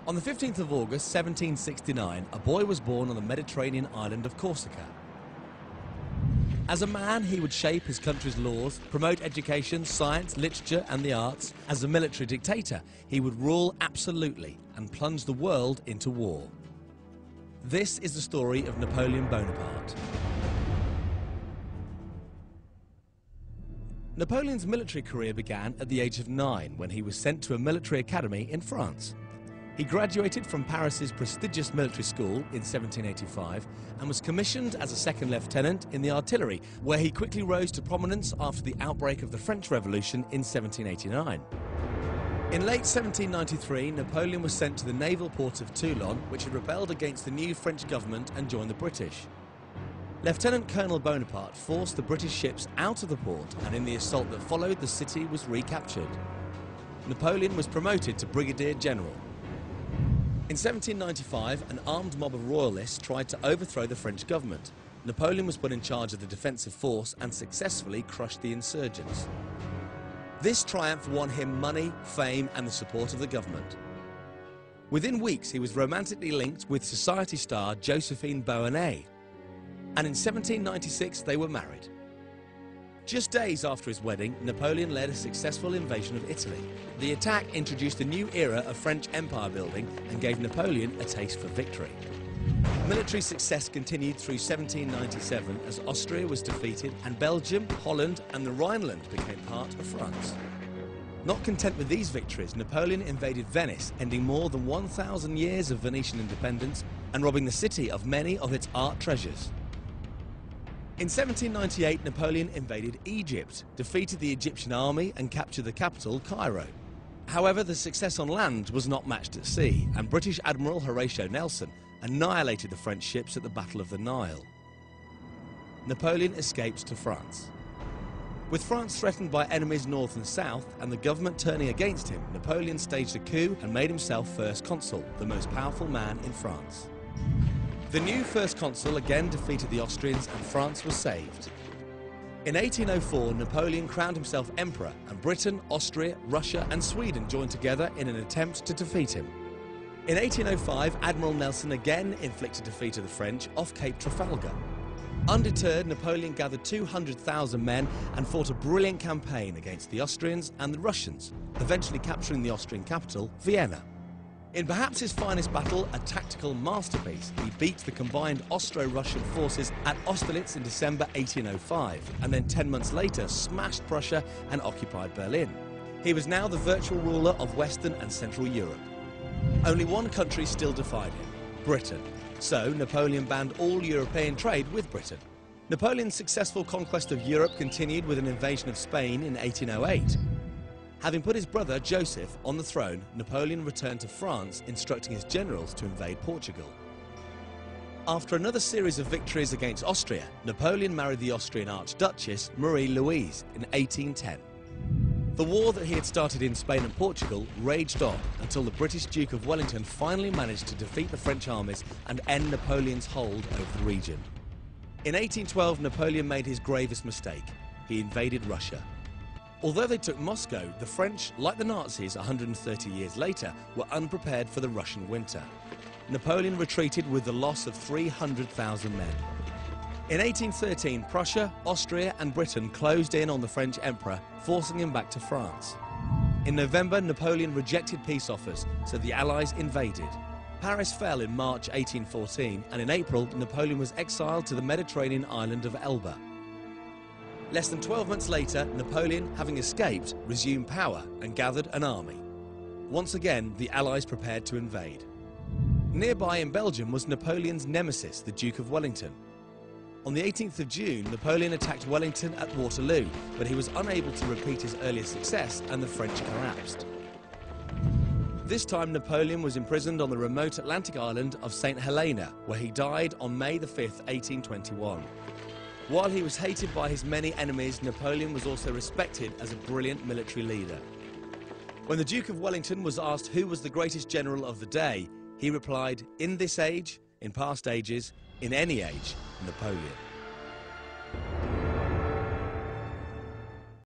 On the 15th of August 1769, a boy was born on the Mediterranean island of Corsica. As a man, he would shape his country's laws, promote education, science, literature and the arts. As a military dictator, he would rule absolutely and plunge the world into war. This is the story of Napoleon Bonaparte. Napoleon's military career began at the age of 9 when he was sent to a military academy in France. He graduated from Paris's prestigious military school in 1785 and was commissioned as a second lieutenant in the artillery, where he quickly rose to prominence after the outbreak of the French Revolution in 1789. In late 1793, Napoleon was sent to the naval port of Toulon, which had rebelled against the new French government and joined the British. Lieutenant Colonel Bonaparte forced the British ships out of the port, and in the assault that followed, the city was recaptured. Napoleon was promoted to Brigadier General. In 1795, an armed mob of royalists tried to overthrow the French government. Napoleon was put in charge of the defensive force and successfully crushed the insurgents. This triumph won him money, fame and the support of the government. Within weeks, he was romantically linked with society star Josephine Beauharnais, and in 1796 they were married. Just days after his wedding, Napoleon led a successful invasion of Italy. The attack introduced a new era of French empire building and gave Napoleon a taste for victory. Military success continued through 1797 as Austria was defeated and Belgium, Holland and the Rhineland became part of France. Not content with these victories, Napoleon invaded Venice, ending more than 1,000 years of Venetian independence and robbing the city of many of its art treasures. In 1798, Napoleon invaded Egypt, defeated the Egyptian army and captured the capital, Cairo. However, the success on land was not matched at sea, and British Admiral Horatio Nelson annihilated the French ships at the Battle of the Nile. Napoleon escaped to France. With France threatened by enemies north and south, and the government turning against him, Napoleon staged a coup and made himself first consul, the most powerful man in France. The new first consul again defeated the Austrians and France was saved. In 1804, Napoleon crowned himself emperor, and Britain, Austria, Russia and Sweden joined together in an attempt to defeat him. In 1805, Admiral Nelson again inflicted defeat of the French off Cape Trafalgar. Undeterred, Napoleon gathered 200,000 men and fought a brilliant campaign against the Austrians and the Russians, eventually capturing the Austrian capital, Vienna. In perhaps his finest battle, a tactical masterpiece, he beat the combined Austro-Russian forces at Austerlitz in December 1805, and then 10 months later smashed Prussia and occupied Berlin. He was now the virtual ruler of Western and Central Europe. Only one country still defied him, Britain. So Napoleon banned all European trade with Britain. Napoleon's successful conquest of Europe continued with an invasion of Spain in 1808. Having put his brother Joseph on the throne, Napoleon returned to France, instructing his generals to invade Portugal. After another series of victories against Austria, Napoleon married the Austrian Archduchess Marie-Louise in 1810. The war that he had started in Spain and Portugal raged on until the British Duke of Wellington finally managed to defeat the French armies and end Napoleon's hold over the region. In 1812, Napoleon made his gravest mistake. He invaded Russia. Although they took Moscow, the French, like the Nazis 130 years later, were unprepared for the Russian winter. Napoleon retreated with the loss of 300,000 men. In 1813, Prussia, Austria and Britain closed in on the French emperor, forcing him back to France. In November, Napoleon rejected peace offers, so the Allies invaded. Paris fell in March 1814, and in April, Napoleon was exiled to the Mediterranean island of Elba. Less than 12 months later, Napoleon, having escaped, resumed power and gathered an army. Once again, the Allies prepared to invade. Nearby in Belgium was Napoleon's nemesis, the Duke of Wellington. On the 18th of June, Napoleon attacked Wellington at Waterloo, but he was unable to repeat his earlier success and the French collapsed. This time, Napoleon was imprisoned on the remote Atlantic island of St. Helena, where he died on May 5, 1821. While he was hated by his many enemies, Napoleon was also respected as a brilliant military leader. When the Duke of Wellington was asked who was the greatest general of the day, he replied, "In this age, in past ages, in any age, Napoleon."